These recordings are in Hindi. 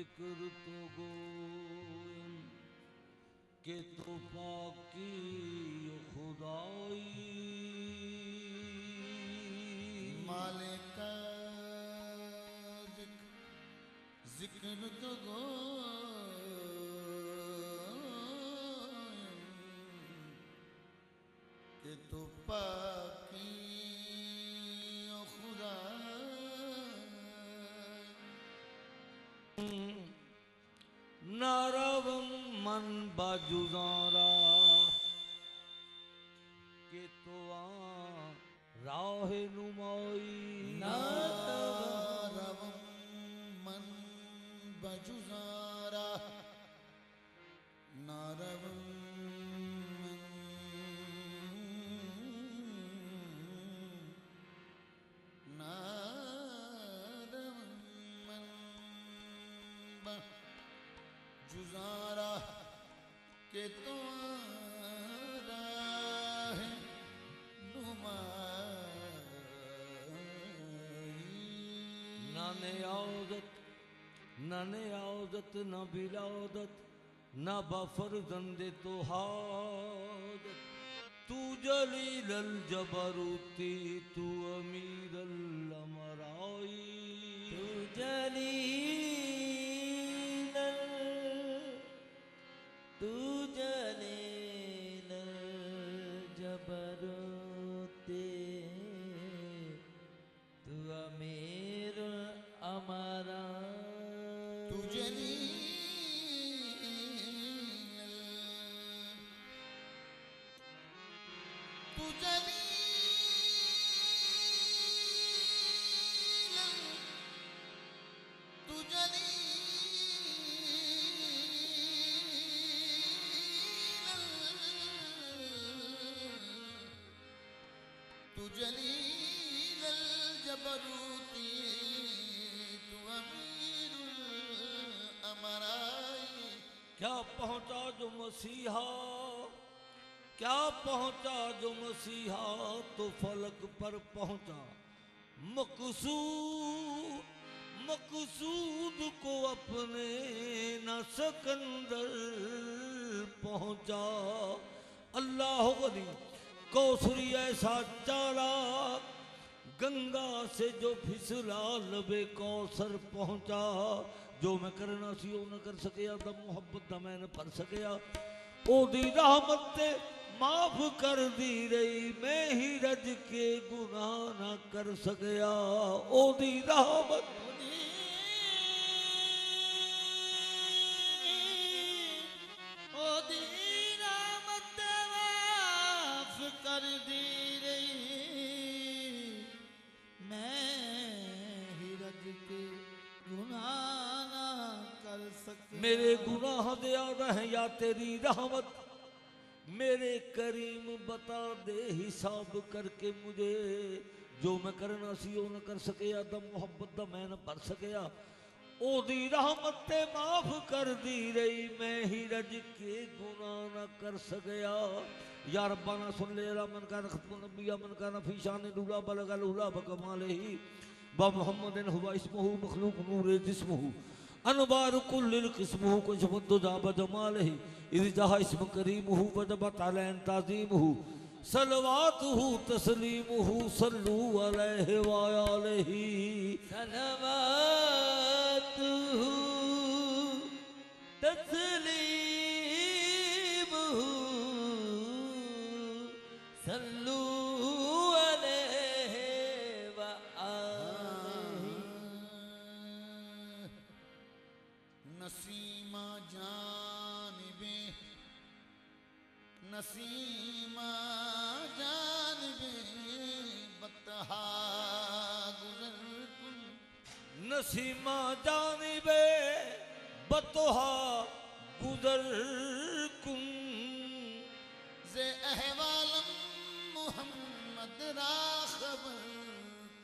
जिक्र तो गोयम के तो पाकी खुदाई मालिक का जिक्र तो गोयम के तो पाकी खुदा नारवम मन बाजुजारा के तो राह नुमाई नारवम मन बजुजारा नारवम जुजारा के तुम्हारा है नाने आदत न बिलादत न बफर दंदे तो हादत तू जलील अल जबरूती तू अमीर अल अमराई तू जलील जबरूती तू अमीर अमरा तू जलील तू जलील तू जलील जबरूती तू अमीरुल अमराई क्या पहुंचा जो मसीहा क्या पहुंचा जो मसीहा तो फलक पर पहुंचा मकसूद को अपने न सकंदर पहुंचा अल्लाह गनी कौसरी ऐसा चारा गंगा से जो फिसला लबे कौसर पहुंचा जो मैं करना सी वो न कर सकिया दा मुहब्बत दा मैं न भर सकिया ओदी रहमत ते माफ कर दी रही मैं ही रज के गुनाह ना कर सकिया ओदी रहमत कर दी रही मैं ही रज के गुनाह ना कर सके मेरे गुनाह दयादा है या तेरी रहमत मेरे करीम बता दे हिसाब करके मुझे जो मैं करना सी वो न कर सकिया दा मुहब्बत दा मैं न भर सकिया ओदी रहमत ते माफ कर दी रही मैं ही रज के गुनाह न कर सकिया या रब्बाना सुन ले मन का खत्म नबिया मन का नफी शान दूला बलगल उला बकमालही बा मुहम्मदिन हुवा इस्मुहु मखलूक नूर जिस्मुहु अनबार कुल्लिल किस्मुहु कुशबद जाब जमालही इज़ जहा इस्म करीमुहु वजबत अलैन ताज़ीमुहु सलवातुहु तस्लीमुहु सल्लू अलैहि व आलिही सलवातुहु तस्लीमुहु सल्लू अलैहि व आलिही नसीमा जानिबे नसीमा जानिबे बतहा गुजर कुन नसीमा जानिबे बतहा गुजर कुन जे अहवालम मोहम्मद रा खबर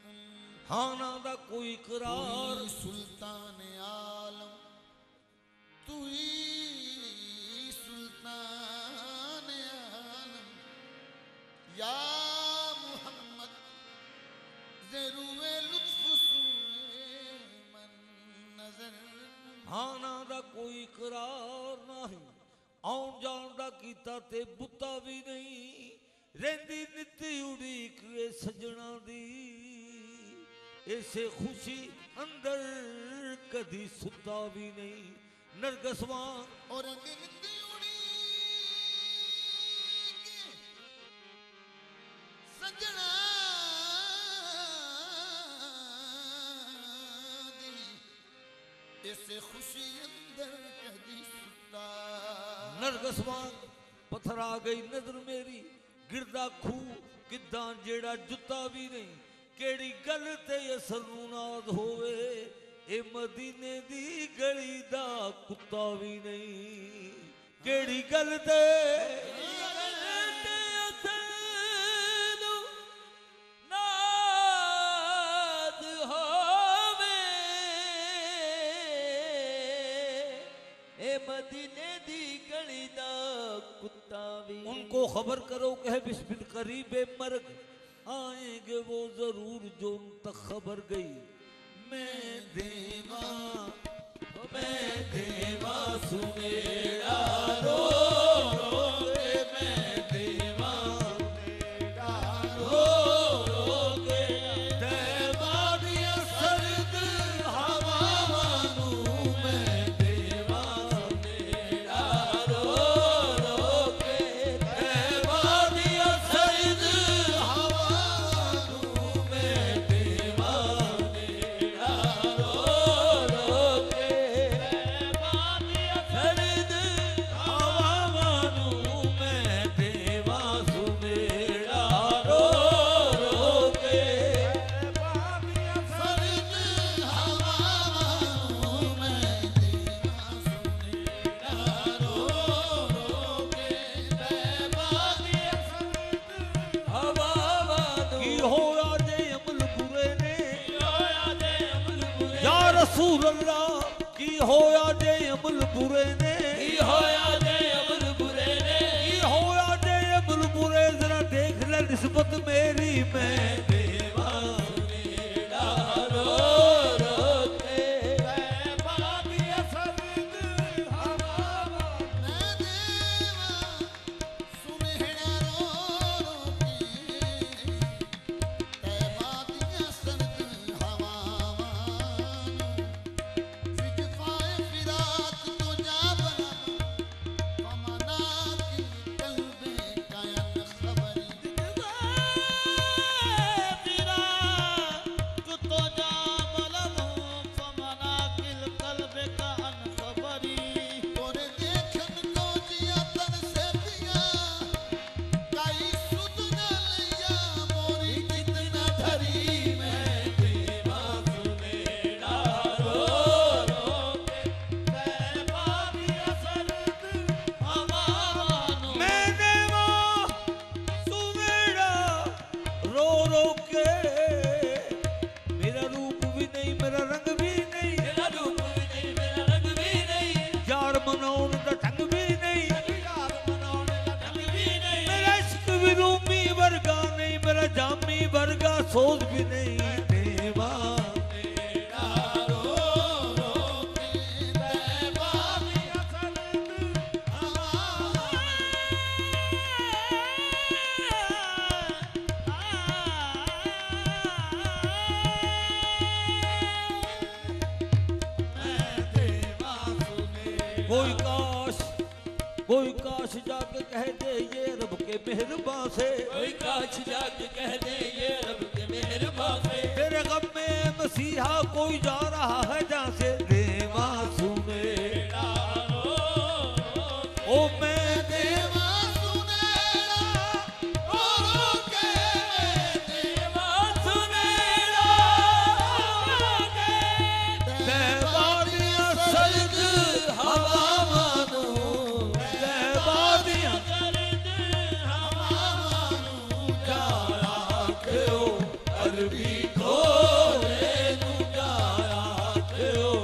कुन हाना दा कोई करार सुल्तान आलम तू ही सुल्तान आलम या मोहम्मद जरूए लुत्फ सुए मन नजर हाना दा कोई करार नहीं आउन जान दा कीता ते बुत्ता भी नहीं रेंदी नित्ती उड़ीक वे सजना दी ऐसे खुशी अंदर कदी सुता भी नहीं नरगसवा और नित्ती सजना दी ऐसे खुशी अंदर कदी सुता नरगसवा पत्थर आ गई नजर मेरी गिरदा खू किदा जेड़ा जुत्ता भी नहीं केड़ी गल ते असर नाद होवे ए मदीने दी गली दा कुत्ता भी नहीं केड़ी गल ते मदीने दी गली दा कुत्ता भी उनको खबर करो कहे बिस्मिल करीबे मर्ग आएंगे वो जरूर जो उन तक खबर गई मैं देवा सुनेड़ा रो रो के मैं देवा सुनेड़ा रो रो के देवा दिया सर्द हवा मानू मैं देवा सुनेड़ा रो रो के देवा दिया सर्द हवा मानू मैं देवा सुनेड़ा रो रो के देवा दिया सर्द हवा मानू मैं देवा सुनेड़ा रो रो के सर्द हवा मानू मैं देवा सुनेड़ा रो रो के देवा दिया सर्द हवा मानू की होया जे अमल बुरे ने या रसूल अल्लाह की होया जे अमल बुरे ने की होया जे अमल बुरे जरा देख ले निस्बत मेरी मैं देवा सुनेड़ा रो रो के देवा दिया सर्द हवा मैं देवा सुनेड़ा रो रो के तैबा दिया सर्द हवा मानू जिगफाए फिराक तो जा बना फमना की कल्बे कायन खबरी तोरे देखन को जिया तन से पिया काई सुध न लिया मोरी कितना धरी मैं देवा सुनेड़ा रो रो के तैबा दिया सर्द हवा मानू मैं देवा सुनेड़ा रो रो के मेरा रूप भी नहीं मेरा रंग भी नहीं यार मनाउन दा ढंग भी नहीं मेरा इश्क भी रूमी वर्गा नहीं मेरा जामी वर्गा सोच भी नहीं देवा रो रो के तैबा दिया सर्द हवा कोई काश जाके कह दे ये रब के मेहरबान से कोई काश जाके कह दे ये रब के मेहरबान से तेरे गम में मसीहा कोई जा रहा है जहाँ से देवा सुनेड़ा ओ मैं देवा सुनेड़ा रो रो के देवा सुनेड़ा देवा दिया सर्द हवा मानू देवा दिया हवा मानू जाया क्यों अरबी खोले नू जाया क्यों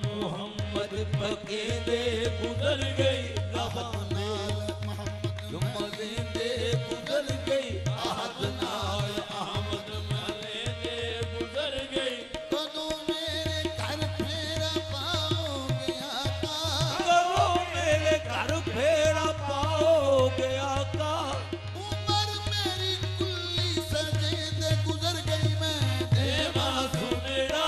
मुहम्मद पकेंदे गुजर गई रहमत नाल मोहम्मद जुम्मदेंदे गुजर गई आहद नाल अहमद मलेंदे गुजर गई कदों मेरे घर फेरा पाओगे आका करो मेरे घर फेरा पाओगे आका उमर मेरी कुल्ली सजेंदे गुजर गई मैं देवा सुनेड़ा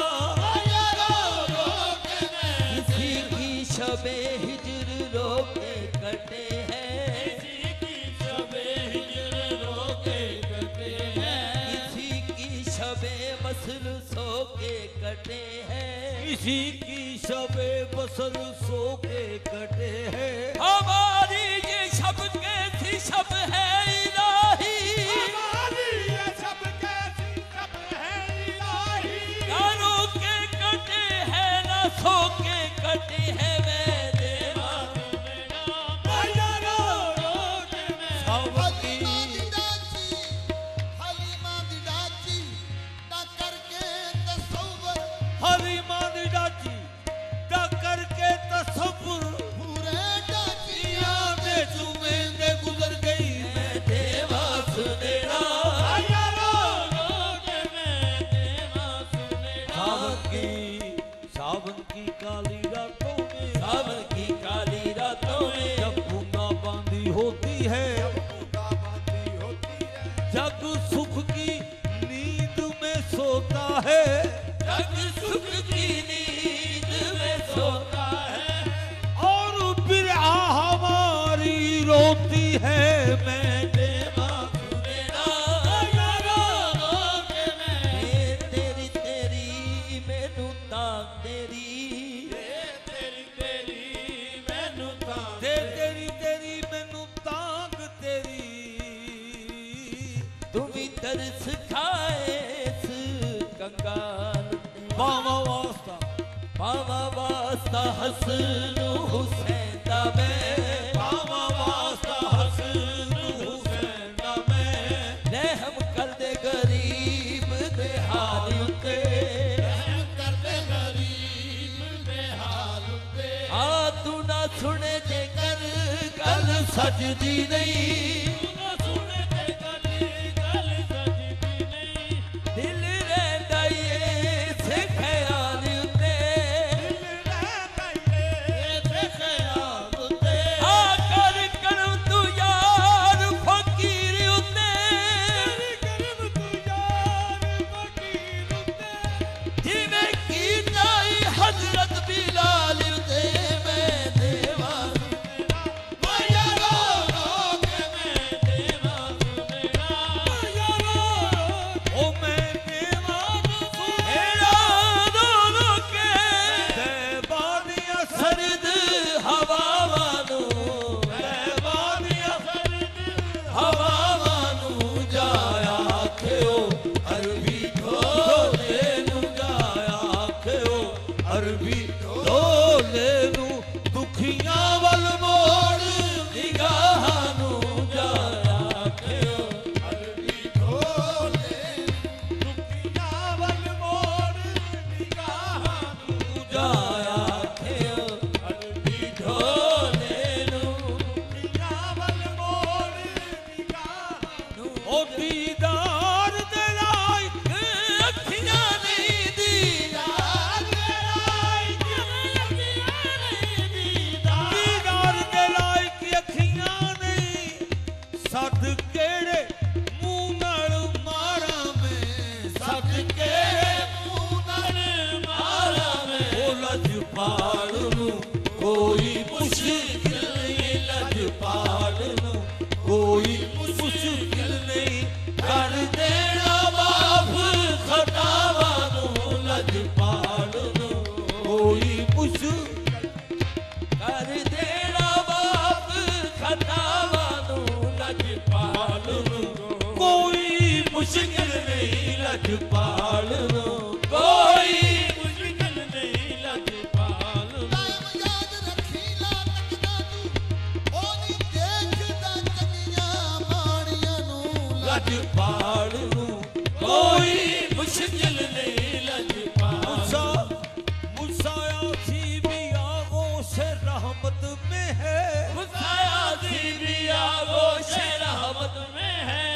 यारो रोके मैं किसी की शबे हिजर रोके कटे हैं किसी की शबे हिजर रोके कटे हैं किसी की शबे मसल सो के कटे हैं किसी की शबे बसर सो के कटे हैं हमारी ये शब कैसी शब है इलाही हमारी ये सब कैसी सब है इलाही गानों के कटे हैं ना सो के कटे हैं मैं देवा यारो रोके मैं सबकी हलीमा दी डाची ता करके तसव्वुर हरीमा दी डाची दा करके तसव्वुर पूरे डाचियां दुनिया में जुमेंदे गुजर गई मैं देवा सुनेड़ा यारो रोके मैं देवा सुनेड़ा सावन की काली रातों में सावन की काली रातों में जब बूंदा बांदी होती है बाती होती है जग सुख की नींद में सोता है जग सुख की नींद में सोता है और फिर हमारी रोती है मैं देवा सुनेड़ा यारो रोके मैं तेरी तेरी मैनू ताक तेरी तेरी मैनू ता दे तेरी तेरी मैनू ताक तेरी तुम ही तरस खाए इस कंगाल बावा वास्ता बाबा वास्ता हसनू हुसैन दा मैं बावा वास्ता हसन हुसैन दा मैं रहम कर दे गरीब दे हाल उते कर दे गरीब बेहाल पे आ तू ना सुने जे कर गल सजदी नहीं सुने ते गल सजदी नहीं दिल रहंदा ए से ख्याल उते आ कर करम तू यार फकीर उते जिवें कीता ई हजरत बिलाल उते मैं देवा ओ मैं देवान एड़ा दोनों के देवानिया सरद हवावानू देवानिया हवावानू जाया आखियो अरबी ढोले नू जाया आखियो अरबी ढोले नू दुखियां वल मोड़ निगाहां नू जाया आखियो जाया आखियो अरबी ढोले नू ओ दीदार दे लायक अखियां नहीं दीदार दीदार दे लायक अखियां नहीं सद केड़े मुंह नाल मारा मैं सद केड़े ओ लजपाल नू कोई मुश्किल नहीं लजपाल नू कोई मुश्किल नहीं कर देना माफ खतावा नू लजपाल नू कोई मुश्किल कर देना बाप खतावानू लजपाल नू कोई मुश्किल नहीं लजपाल नू कोई मुश्किल नहीं लजपाल नू कायम याद रखी ला तकदा तू ओनी देखदा चंगियां माड़ियां नू लजपाल नू कोई मुश्किल नहीं लजपाल मुसा मुसा आसी रहमत में है, हुसैन भी आगोश रहमत में है।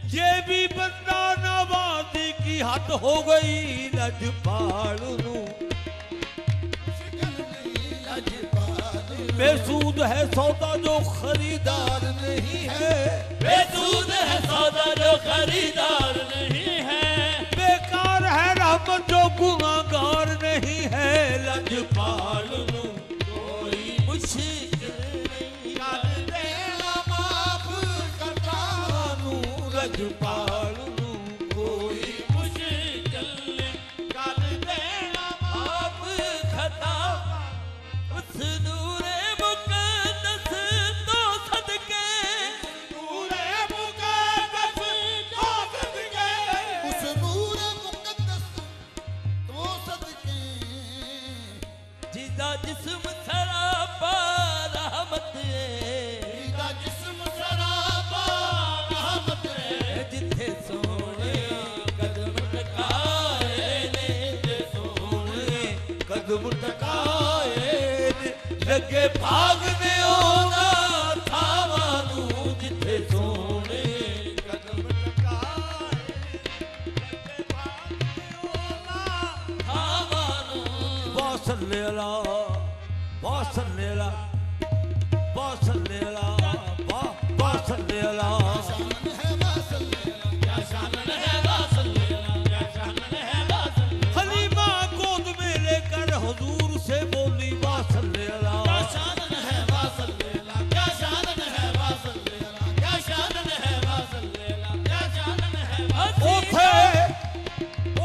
ये भी बंदा नवाजी की हद हो गई लजपालू। बेसूद है सौदा जो खरीदार नहीं है, बेसूद है सौदा जो खरीदार नहीं है। बेकार है रहमत जो गुनाहगार नहीं है लजपालू। कोई मुश्किल नहीं कर देना माफ करतानू लजपालू। कोई मुश्किल कर देना माफ खता। उस नूरे मुक़द्दस तो सदके, नूरे मुक़द्दस तो सदके, उस नूरे मुक़द्दस तो सदके, जिदा जिस्म सरापा रहमत है। जिदा जिस्म सरापा रहमत है। जिथे सोने कदम टकाए ने, जिथे सोने कदम टकाए लगे भागने होना था मानू। जिथे सोने कदम टकाए लगे भागने था मानू। वासल्लेला वासल्लेला वासल्लेला वासल्लेला। शान है वासल्लेला, क्या शान है वासल्लेला, क्या शान है वासल्लेला। हलीमा गोद में लेकर हुजूर से बोली वासल्लेला। क्या शान है वासल्लेला, क्या शान है वासल्लेला, क्या शान है वासल्लेला, क्या शान है वासल्लेला।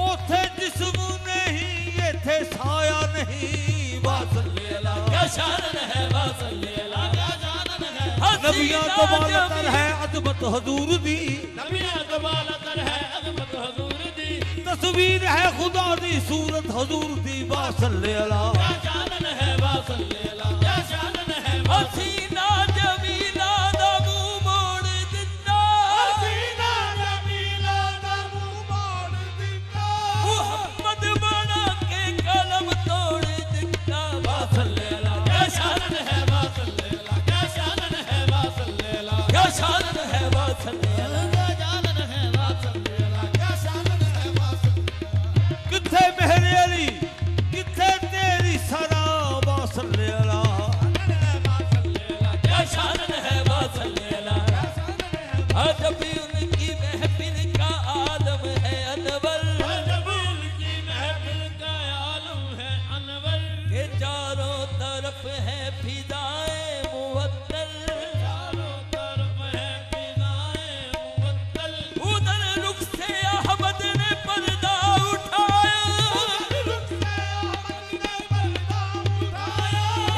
ओथे जिस्म नहीं ये थे साया नहीं वासल्लेला। क्या शान है वासल्लेला, क्या शान है। नबियां तो बालतर है अजमत हुजूर दी, नबियां तो बालतर है अजमत हुजूर दी। तस्वीर है खुदा दी सूरत हुजूर दी वासल्लेला। क्या शान है वासल्लेला, क्या शान है। हसीना जमीला दा मुंह मोड़ दिता, हसीना जमीला दा मुंह मोड़ दिता, मुहम्मद बना के कलम तोड़ दिता। वासल्लेला, क्या शान है वासल्लेला, क्या शान है वासल्लेला, क्या शान है वासल्लेला, क्या शान है वासल्लेला। क्या शान है वासल्लेला। किथे मेरे अली किथे तेरी सरा वासल्लेला। क्या शान है वासल्लेला। अजब उनकी महफिल का आलम है अनवर, अजब उनकी महफिल का आलम है अनवर। के चारों तरफ है फिदाएं मुवत्तल, चारों तरफ है फिदाएं मुवत्तल। उधर रुख से अहमद ने पर्दा उठाया,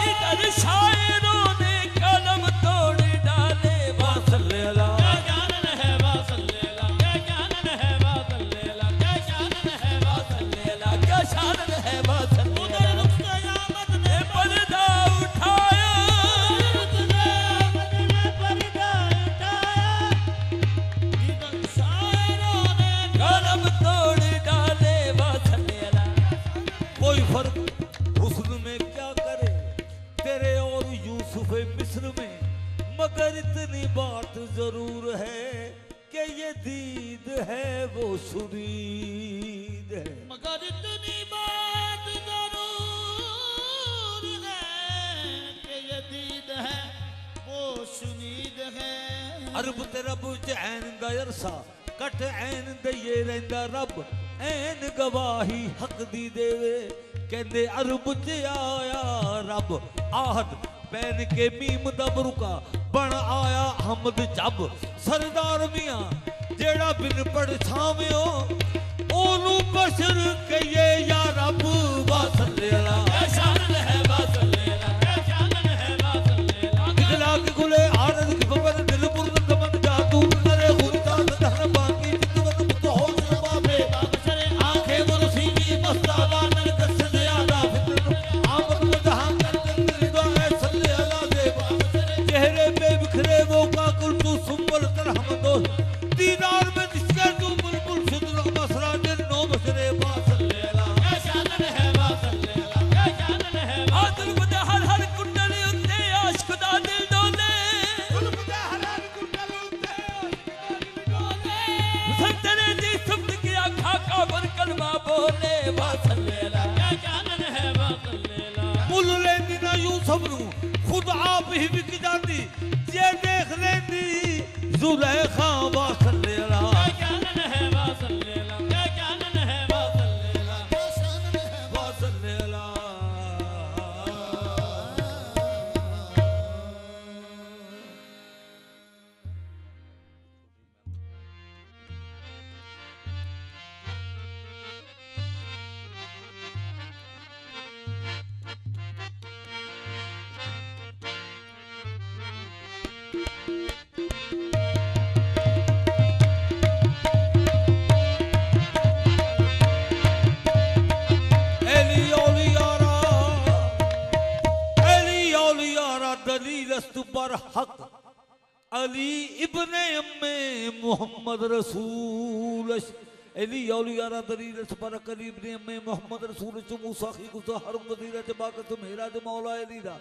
इधर शायरों ने कलम तोड़ डाले। वासल्लेला, क्या शान है वासल्लेला, क्या शान है वासल्लेला, क्या शान है वासल्लेला, क्या शान है वासल्लेला। उधर रुख से अहमद ने पर्दा उठाया, इधर शायरों ने कलम तोड़ डाले। वासल्लेला, कोई फर्क हुस्न में क्या करे तेरे और यूसुफ मिस्र में, मगर इतनी बात जरूर है कि ये दीद है वो सुरीद है। मगर इतनी बात जरूर है कि ये दीद है वो शुनीद है। अरब ते रब च ऐन दा अरसा कट ऐन दइए रहिंदा रब, ऐन गवाही हक दी देवे कहंदे अरब च आया रब। आहद बैन के मीम दा बरुका बन आया हमद जब, सरदार मियां जेड़ा बिन पढ़ छावियो ओनू बशर कहिए या रब। वासल्लेला, क्या शान है वासल्लेला, क्या शान है वासल्लेला। दिखला के गुले आरद की बबर दिल पुरन दमन जादू नरे खुदा दहर बाकी जितवन तो हो जवाबे बाबशरे आंखें मुरसी की मस्तावा नर कस ज्यादा फिक्र आमद में जहां कर रिदा है सल्ले अला दे। चेहरे पे बिखरे वो काकुल तू सुंबल कर हम दो दीदार में जिसके तू बुलबुल सुदर मसरा दिल नो बसरे वासल्लेला। क्या शान है वासल्लेला, क्या शान है सब नू खुद आप ही विक जाती जे देख लेंदी जुलेखा वासले अला जानन है वासले अला क्या जानन है वासले अला वासले अला पर हक अली इब्ने अम्मे मोहम्मद रसूल अली औलियारा दलील पर अली इब्ने अम्मे मोहम्मद रसूल मूसा की गुज़ा हर वज़ीरा जबाकत मेरा ज मौला अली दा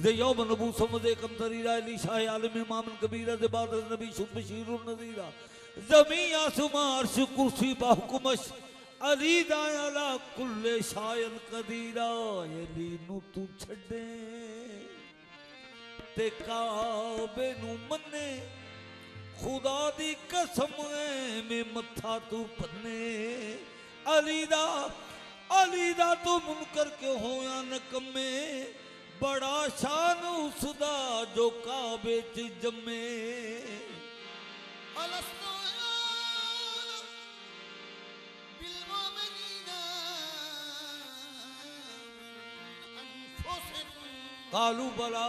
जे यौम नबू समझे कम दरीरा अली शाह आलम इमाम कबीरा जे बाद नबी शुभ बशीरुन नज़ीरा ज़मी आसमां अर्श कुर्सी बाहुकुमश अली दा अला कुल्ले शायन कदीरा अली नु तू छड़े ते काबे नू मन्ने खुदा दी कसम में मत्था तू भन्ने अली दा तू मुनकर के होया नकमे बड़ा शान उसदा जो काबे च जमे कालू बला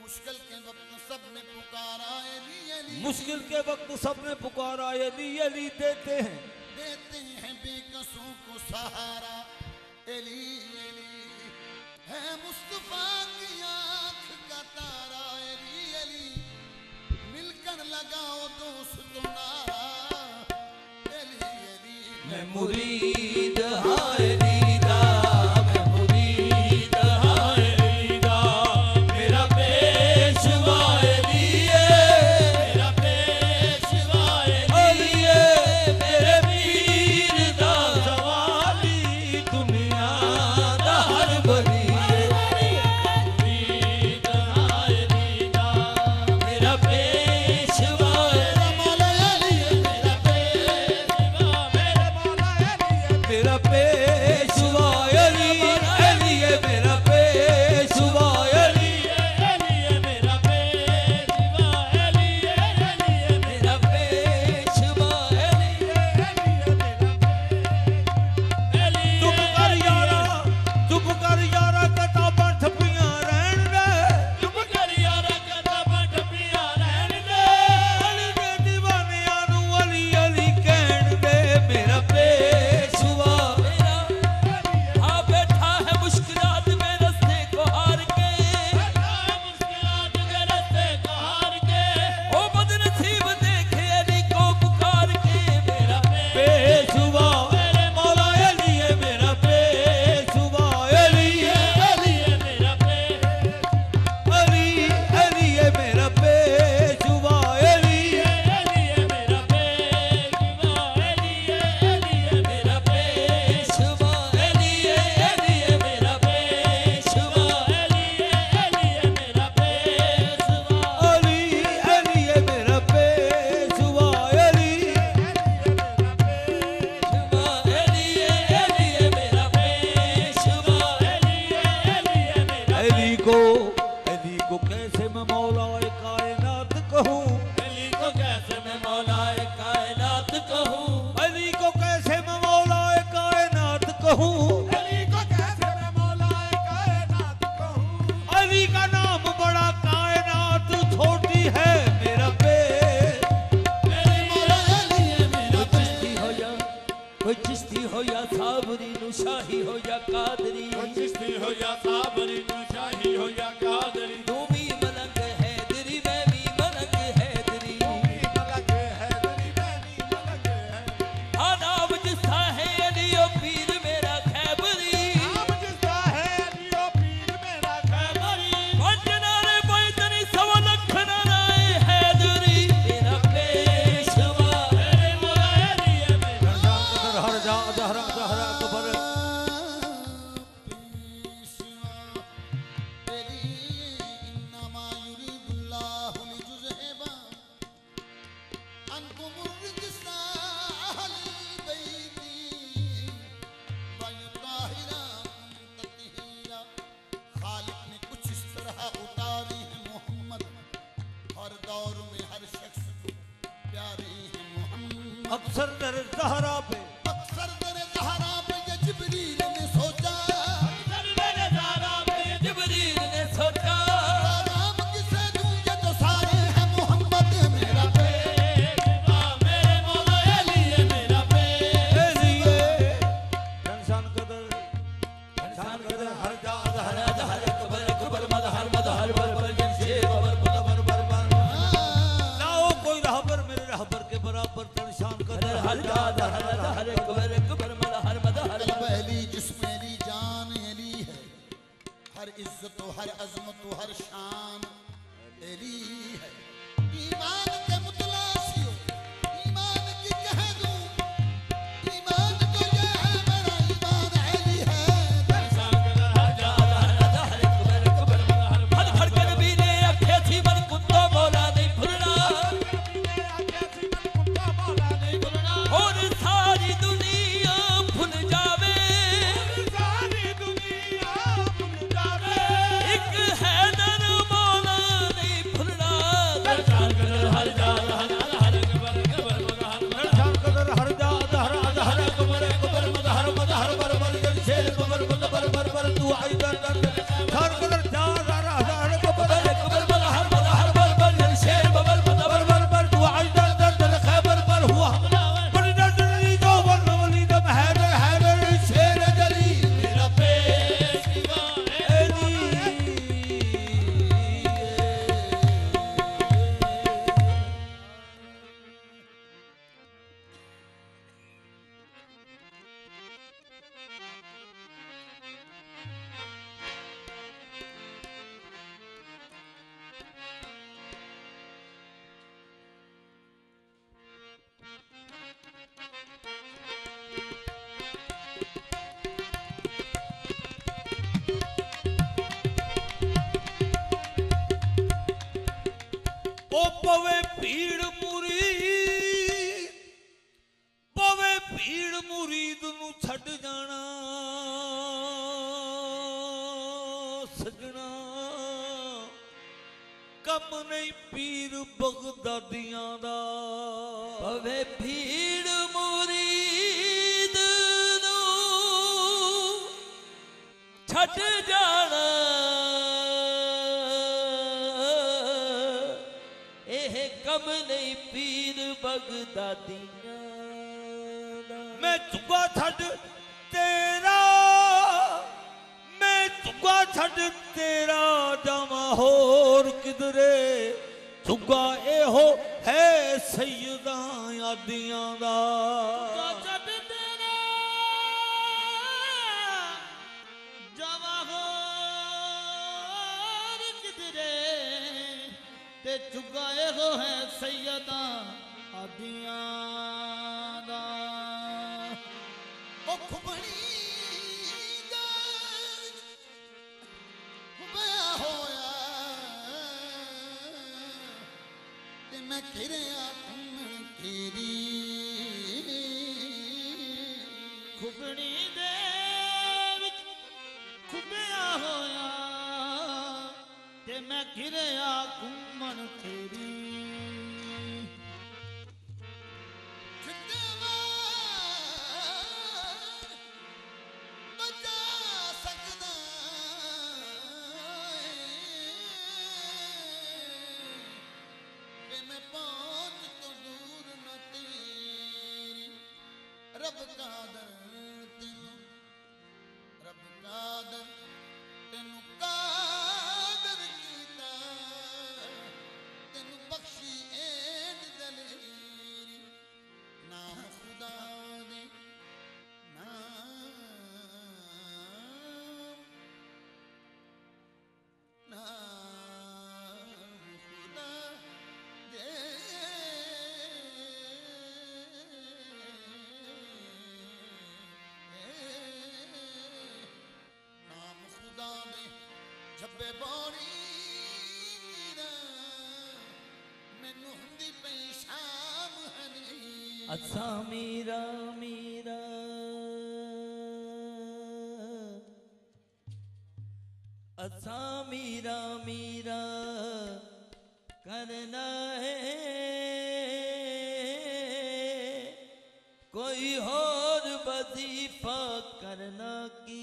मुश्किल के वक्त सबने पुकारा अली अली मुश्किल के वक्त सबने पुकारा अली अली देते हैं बेकसों को सहारा अली अली है मुस्तफा की आंख का तारा अली अली मिलकर लगाओ दोस्तों नारा मैं मुरीद हाय दीदा मैं मुरीद हाय दीदा मेरा पेशवा लिए मेरा पेशवा लिए मेरे पीर दा सवाली दुनिया दा हर बली मुरीद हाय दीदा मेरा पेशवा मेरा पेशवा अली अली है मेरा पेशवा अली अली है मेरा पेशवा अली अली है मेरा पेशवा अली अली चुप कर यारा किताबां ठपियां रहन दे चुप कर यारा किताबां ठपियां रहन दे अली दे दीवानियां नू अली अली कहन दे मेरा पेशवा बैठा है मुश्किलात में रस्ते को हार के मुश्किलात में रस्ते को हार के ओ बदनसीब देखे अली को पुकार के मेरा पेशवा मौला अली है मेरा पेशवा अली अली है मेरा अली अली है मेरा पेशवा अली अली है मेरा पेशवा अली अली है मेरा पेशवा अली अली है मेरा पेशवा अली अली है मेरा पेशवा अली अली है मेरा पेशवा अली अली को कैसे मैं मौलाए कायनात कहूँ अली को कैसे मैं मौलाए कायनात कहूँ अली को कैसे मैं मौलाए कायनात कहूँ अली को कैसे मैं मौलाए कायनात कहूँ अली का नाम बड़ा कायनात छोटी है मेरा मेरे मौला अली है मेरा कोई चिश्ती हो या साबरी नु शाही हो या कादरी चिश्ती हो या साबरी तू शाही हो या कादरी तू भी मलंग है तेरी मैं भी मलंग है तेरी मलक है तेरी मैनी मलक है नाम जिसका है अली ओ पीर मेरा खैबरी नाम जिसका है अली ओ पीर मेरा खैबरी पंजनारे पैदनी सवा लख नाराए हैदरी मेरा पेशवा मेरे मौला अक्सर तेरे ज़हरा पे अक्सर तेरे ज़हरा पे ये जिब्रील ने सोचा जिब्रील ने सोचा नाम किसे दूं ये तो सारे हैं मोहम्मद मेरा बेटा मेरे मौला अली है मेरा बेटा इंसान कदर हर जात हर हर कबर कबर मद हर बर बर जैसे कबर बर बर बर लाओ कोई रहबर मेरे रहबर के बराबर इंसान कदर हर जात हर कबर कबर मद हर कल्ब अली जिस्म अली जान अली है हर इज्जत हर अजमत हर शान अली है ईमान के मुतलासियो ईमान की कह दूं ईमान तो ये है मेरा ईमान अली है हर धड़कन भी ने अखे थी मन कुत्तो बोला नहीं भूलना और सारी दुनिया भूल जावे एक हैदर मौला नहीं भूलना इंसान कदर हर जात हर कबर मद हर बर बर जैसे कबर बर बर तू आई दर इंसान कदर जात हर कबर कबर मद हर बर बर जैसे बबर बर बर तू आई दर खैबर पर हुआ बड़ी दर्दी जो वली दम हैदर शेर जली मेरा पेश दीवाने ओ पवे भीड़ मुरीद ਨੂੰ ਛੱਡ ਜਾਣਾ ਸਜਣਾ ਕੰਮ ਨਹੀਂ ਪੀਰ ਬਗਦਾਦੀਆਂ ਦਾ ਪਵੇ ਭੀੜ ਮੁਰੀਦ ਨੂੰ ਛੱਡ ਜਾਣਾ ਇਹ ਕੰਮ ਨਹੀਂ ਪੀਰ ਬਗਦਾਦੀਆਂ ਦਾ ਮੈਂ ਝੁੱਗਾ ਛੱਡ ਤੇਰਾ ਜਾਵਾਂ ਹੋਰ ਕਿਧਰੇ ਝੁੱਗਾ ਇਹੋ ਹੈ ਸੈਯਦਾਂ ਆਦੀਆਂ ਦਾ ਛੱਡ ਤੇਰਾ ਜਾਵਾਂ ਹੋਰ ਕਿਧਰੇ ਤੇ ਝੁੱਗਾ ਇਹੋ ਹੈ ਸੈਯਦਾਂ ਆਦੀਆਂ ਦਾ ਉਹ ਖੁਬਣੀ ਦਾ ਹੁਬਿਆ ਹੋਇਆ ਤੇ ਮੈਂ ਘਿਰਿਆ ਘੁੰਮਣ ਤੇਰੀ ਖੁਬਣੀ ਦੇ ਵਿੱਚ ਖੁਬਿਆ ਹੋਇਆ ਤੇ ਮੈਂ ਘਿਰਿਆ ਘੁੰਮਣ ਤੇਰੀ ਬਚਾ ਸਕਦਾ ਵੇ ਮੈਂ ਪਹੁੰਚ ਤੋਂ ਦੂਰ ਨਾ ਤੇਰੀ ਰੱਬ ਕਾਦਰ ਤੈਨੂੰ ਰੱਬ ਕਾਦਰ ਤੈਨੂੰ ਕਾਦਰ ਕੀਤਾ ਤੈਨੂੰ ਬਖਸ਼ੀ ਐਂਡ ਦਲੇਰੀ ਨਾਮ ਖੁਦਾ ਦੇ ਨਾਮ ਖੁਦਾ ਦੇ ਨਾਮ ਖੁਦਾ ਦੇ ਛੱਬੇ ਬਾਣੀ ਮੈਨੂੰ ਹੁੰਦੀ ਪਈ ਸ਼ਾਮ ਹਨੀ ਅੱਛਾ ਮੀਰਾ ਮੀਰਾ ਅੱਛਾ ਮੀਰਾ ਮੀਰਾ करना है कोई और वजीफा करना की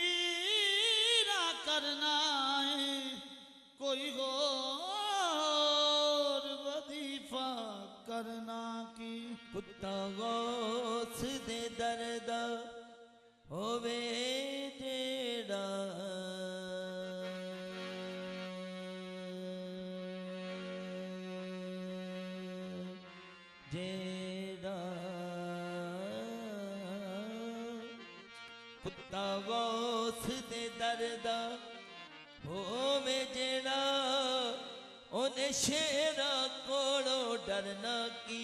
मीरा करना है कोई और वजीफा करना की कुत्ता गौस दे दर्द होवे जेड़ा जेड़ा कुत्ता गौस दे दर्द होवे जेड़ा ओने शेरा कोलो डरना की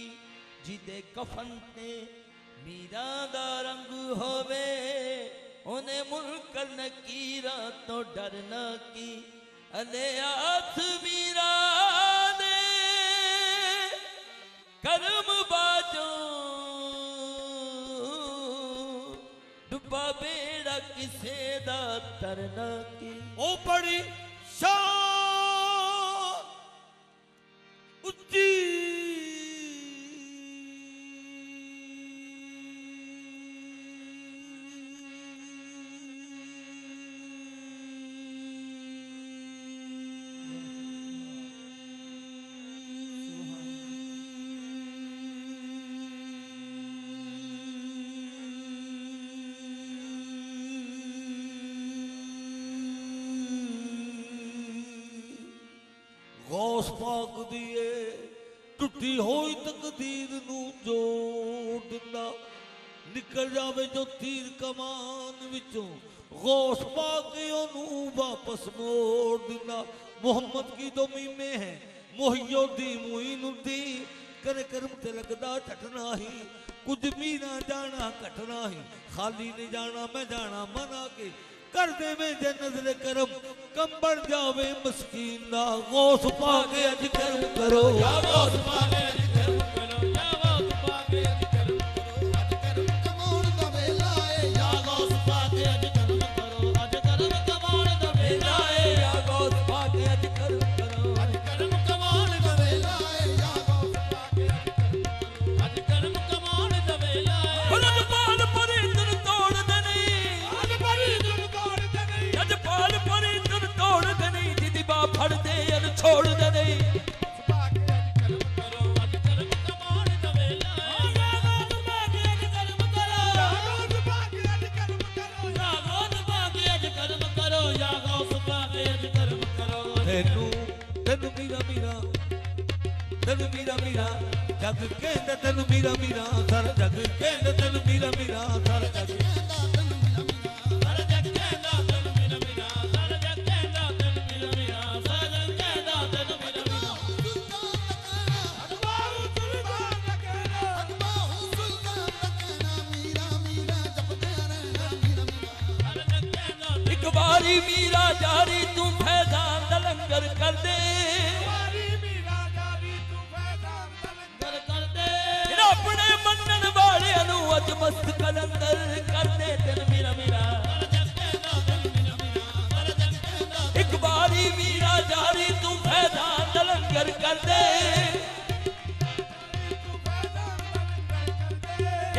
जिदे कफन ते मीरा दा रंग होवे ओने मुल्कर नकीरा तो डरना की अले हाथ मीरा दे करम बाजो डुबा बेड़ा किसे दा तरना की ओ बड़ी शान उच्ची गौस पाक दिए टुटी होई तकदीर नू जोड़ दिंदा निकल जावे जो तीर कमान विचों गौस पाक ओनू वापस मोड़ दिंदा मोहम्मद की दो मीमे है मोहियुद्दीन मुईनुद्दीन करे करम ते लगदा टटना ही कुछ भी ना जाना कटना ही खाली नहीं जाना मैं जाना मना के कर दे में नजर करम कम बढ़ जावे मस्कीन दा गौस पाके अज करम करो या गौस पाके अज करम करो या गौस पाके अज करम करो अज करम कमाउण दा वेला है या गौस पाके अज करम करो अज करम कमाउण दा वेला है या गौस पाके अज करम करो अज करम कमाउण दा वेला है या गौस पाके अज करम करो अज करम कमाउण दा वेला है अज पाल परे तन तोड़ दे अज परी तुम तोड़ दे नहीं अज पाल परे तन तोड़ दे जिदी बा फड़ दे अन छोड़ दे पाके अज करम करो अज करम कमाउण दा वेला है या गौस पाके अज करम करो या गौस पाके अज करम करो या गौस पाके अज करम करो या गौस पाके अज करम करो तेनू तेनू मीरा मीरा तेनू मीरा मीरा जग कहंदा तेनू मीरा मीरा सारा जग कहंदा तेनू मीरा मीरा सारा जग सारा जग कहंदा तैनू मीरा मीरा सारा जग कहंदा तैनू मीरा मीरा सारा जग कहंदा तैनू मीरा मीरा अकबाहु सुल्तान दा कहना अकबाहु सुल्तान दा कहना मीरा मीरा जपदे रहना मीरा मीरा सारा जग कहंदा एक बारी मीरा जारी तू फैजान दा लंगर कर दे वारी मीरा जारी तू फैजान दा लंगर कर दे अपने मनन वाले नु अज मस्त कलंदर कर दे तेन मीरा मीरा सारा जग कहंदा तैनू मीरा मीरा सारा जग कहंदा एक बारी मीरा जारी तू फैजान दा लंगर कर दे तू फैजान दा लंगर कर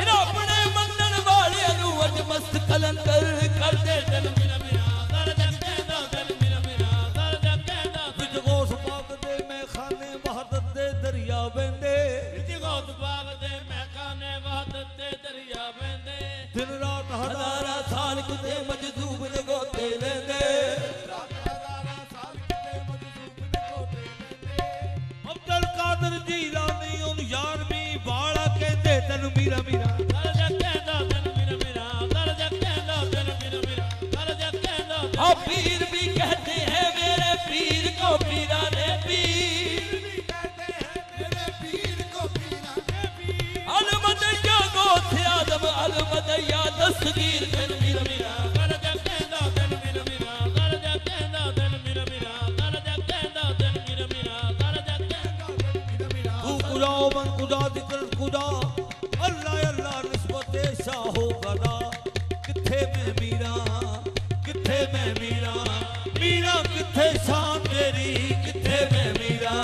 दे अपने मनन वाले नु अज मस्त कलंदर कर दे तेन मीरा मीरा सारा जग कहंदा तैनू मीरा मीरा सारा जग कहंदा विच गौस पाक दे मैं खाने वहदत दे दरिया बहंदे विच गौस पाक दे महकाने वहदत दे दरिया बहंदे दिन रात हजारा साल कुते मजदूब ने गोते लेंदे अब्दुल कादर जीलानी उन यारवी वाला कहंदे तेनू मीरा मीरा सारा जग कहंदा तैनू मीरा मीरा सारा जग कहंदा तैनू मीरा मीरा सारा जग कहंदा आ पीर भी कहते हैं मेरे पीर को पीरा ने पीर भी कहते हैं मेरे पीर को पीरा ने पीर अलमदया गोथे आदम अलमदया दस्तगीर तेन मीरा मीरा सारा जग कहंदा तैनू मीरा मीरा सारा जग कहंदा तैनू मीरा मीरा सारा जग कहंदा तैनू मीरा मीरा सारा जग कहंदा तैनू मीरा मीरा तू खुदा मन खुदा जिक्र खुदा अल्लाह अल्लाह निस्बत शाहो गदा किथे मैं मीरा किथे मैं मीरा मीरा किथे शान तेरी किथे मैं मीरा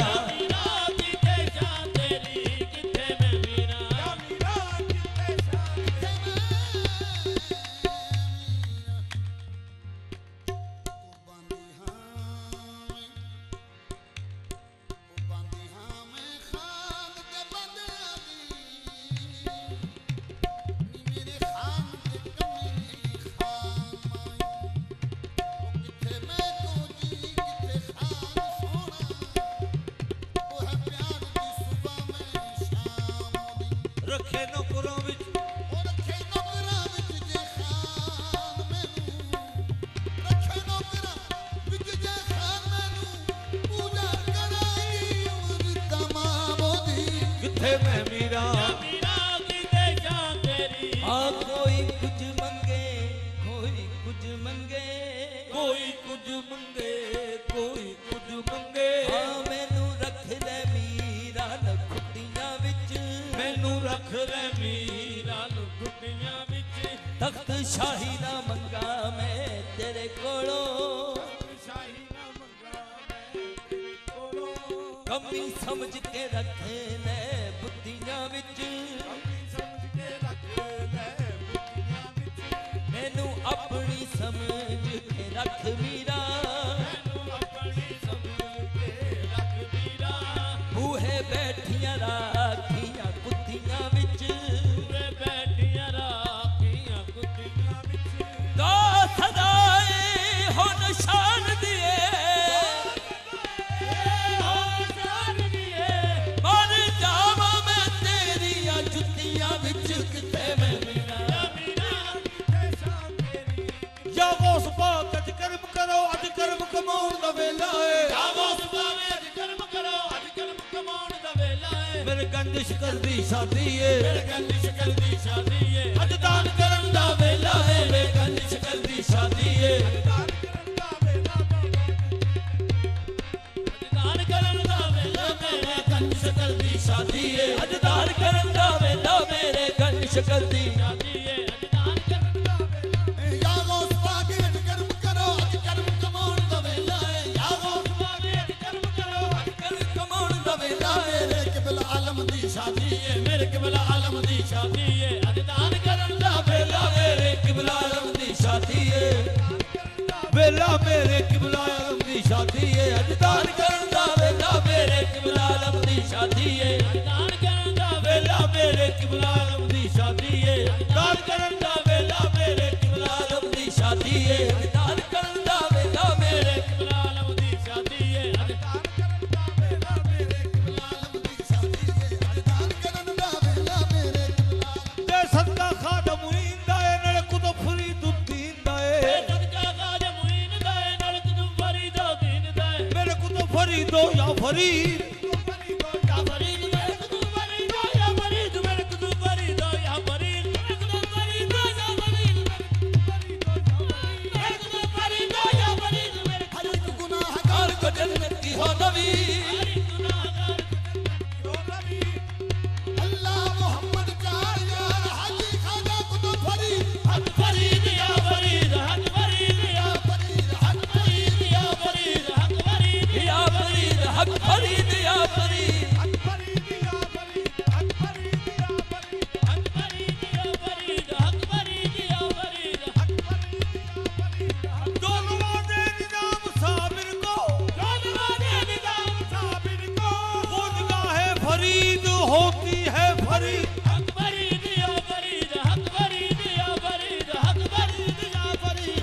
रखे नौकरों विच ਉਹ ਰੱਖੇ ਨੌਕਰਾਂ ਵਿੱਚ ਜੇ ਖਾਨ ਮੈਨੂੰ ਰੱਖੇ ਨੌਕਰਾਂ ਵਿੱਚ ਜੇ ਖਾਨ ਮੈਨੂੰ ਪੂਜਾ ਕਰਾਂਗੀ ਉਮਰ ਤਮਾਮ ਉਹਦੀ किथे मैं मीरा मीरा की दे जान तेरी हाँ कोई कुछ मंगे कोई कुछ मंगे कोई कुछ मंगे कोई कुछ मंगे हाँ मैनू रख ले मीरा नखुटियां विच मैनू रख रे मीरा नु गुटियां विच तख्त शाही ना मंगा मैं तेरे कोलों शाही ना मंगा मैं तेरे कोलों कमी समझ के रखे ले बुद्धियां विच समझ के रख ले बुटियां विच मैनू अपनी समझ के रख मीरा मैनू अपनी समझ के रख मीरा बूहे बैठियां राखियां कुत्तियां विच पूरे बैठियां राखियां गुटियां विच दो सदाए हो निशान दिए मर जावा मैं तेरिया जुत्तियां विच किथे मैं मीरा या उस पाक अज कर्म करो अज कर्म कमाउण दा वेला है मेरे गंदिश कर दी शादी है अज दान करन दा वेला है वे गंदिश कर दी शादी है शादी है अज दान करन दा वेला मेरे गंदिश कर दी यागो सुभागे अज कर्म करो अज कर्म कमाउण दा वेला है यागो कर कमाउण दा वेला है मेरे किबला आलम दी शादी है मेरे किबला आलम दी शादी है अजदान करन दा वेला मेरे किबला आलम दी शादी है वेला मेरे किबला आलम दी शादी है अज दान करन दा वेला मेरे किबला आलम दी शादी है अजदान करन दा वेला मेरे किबला आलम दी शादी है दान करन दा वेला मेरे किबला आलम दी शादी है दान करन दा वेला मेरे किबला आलम दी शादी है अजदान करन दा वेला मेरे किबला आलम दी शादी है अजदान करन दा वेला मेरे किबला ते सदका खादम इंदा है नल कुतो फरीद दींदा है सदका गाज मुइन दा नल कुतु फरीदो दीन दा मेरे कुतो फरीदो या फरीद या फरीद मेरे कुतु फरीदो या फरीद मेरे कुतु फरीदो या फरीद मेरे कुतु फरीदो या फरीद मेरे कुतु फरीदो या फरीद मेरे हर एक गुनाह कार को जन्नत की हो नबी अल्लाह मोहम्मद चार यार हाजी खाजा कुतुब फरीद हक फरीद या फरीद हक फरीद या फरीद हक फरीद या फरीद हक फरीद या फरीद हक फरीद या फरीद हक फरीद या फरीद हक फरीद या फरीद हक फरीद या फरीद हक फरीद या फरीद हक फरीद या फरीद दोनों दे निजाम साबिर को जानवाने निजाम साबिर को वो निगाहे फरीद होती है फरीद हक फरीद या फरीद हक फरीद या फरीद हक फरीद या फरीद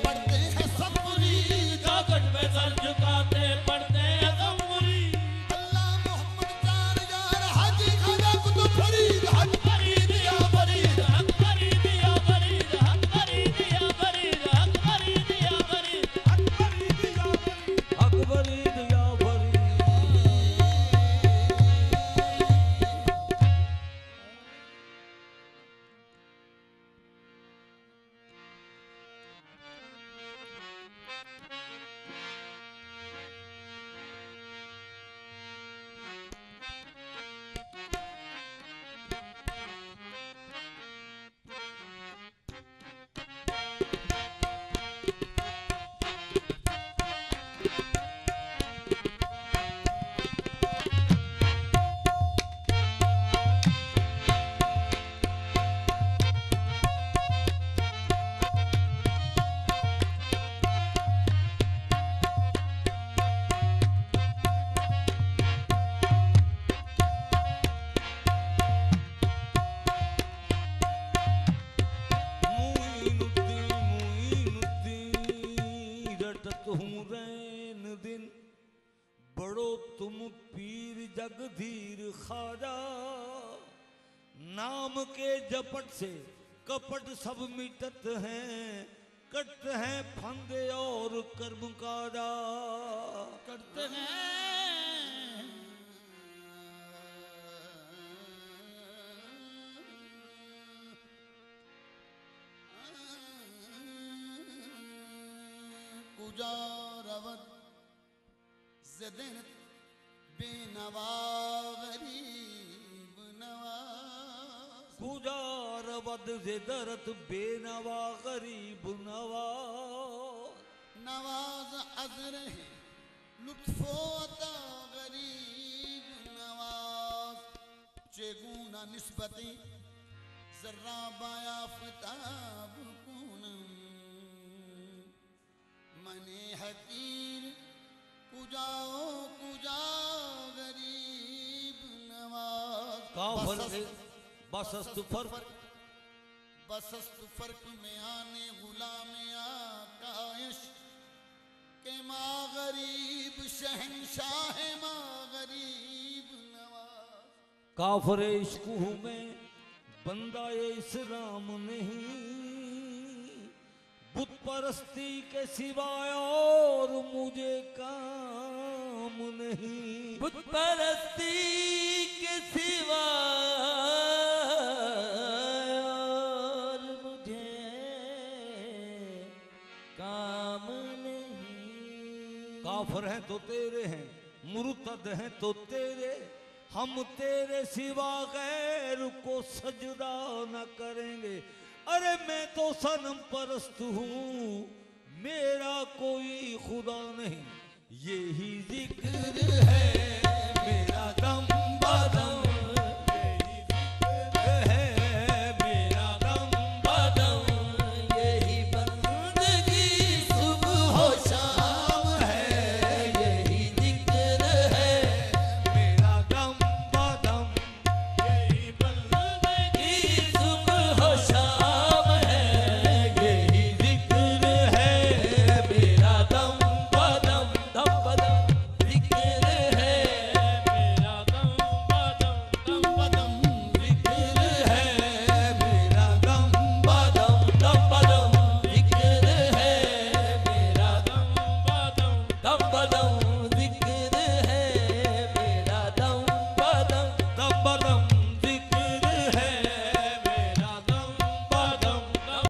पढ़ते हैं सब मुरीद चौखट पे सर झुकाते पढ़ते हैं सब मुरीद अल्लाह मोहम्मद चार यार हाजी खाजा कुतुब फरीद हक फरीद या फरीद हक फरीद या फरीद हक फरीद या फरीद हक फरीद या फरीद हक फरीद या फरीद हक फरीद या फरीद बड़ो तुम पीर जगधीर खाजा नाम के जपट से कपट सब मिटत हैं, कट हैं फंदे और कर्म कारा। करते हैं कुजारवत ज़दन बेनवा गरीब नवाज। गुजार बद दरत बेनवा गरीब नवाज। नवाज अज़र है लुत्फ़ो अता गरीब नवाज। चेगुना निस्बतें ज़र्रा बायाफ़ताब कुनम मने हकीर कुजाओ कुजा गरीब नवाज। काफर बसस्त फर्क बसस्त फर्क में आने गुलाम आकाश के माँ गरीब शहंशाह माँ गरीब नवाज। काफर इश्क हूँ मैं बंदा इस्लाम नहीं, बुत परस्ती के सिवाय और मुझे काम नहीं। बुत परस्ती के सिवा और मुझे काम नहीं। काफर हैं तो तेरे हैं, मुर्तद हैं तो तेरे, हम तेरे सिवा गैर को सजदा न करेंगे। अरे मैं तो सनम परस्त हूँ, मेरा कोई खुदा नहीं, यही जिक्र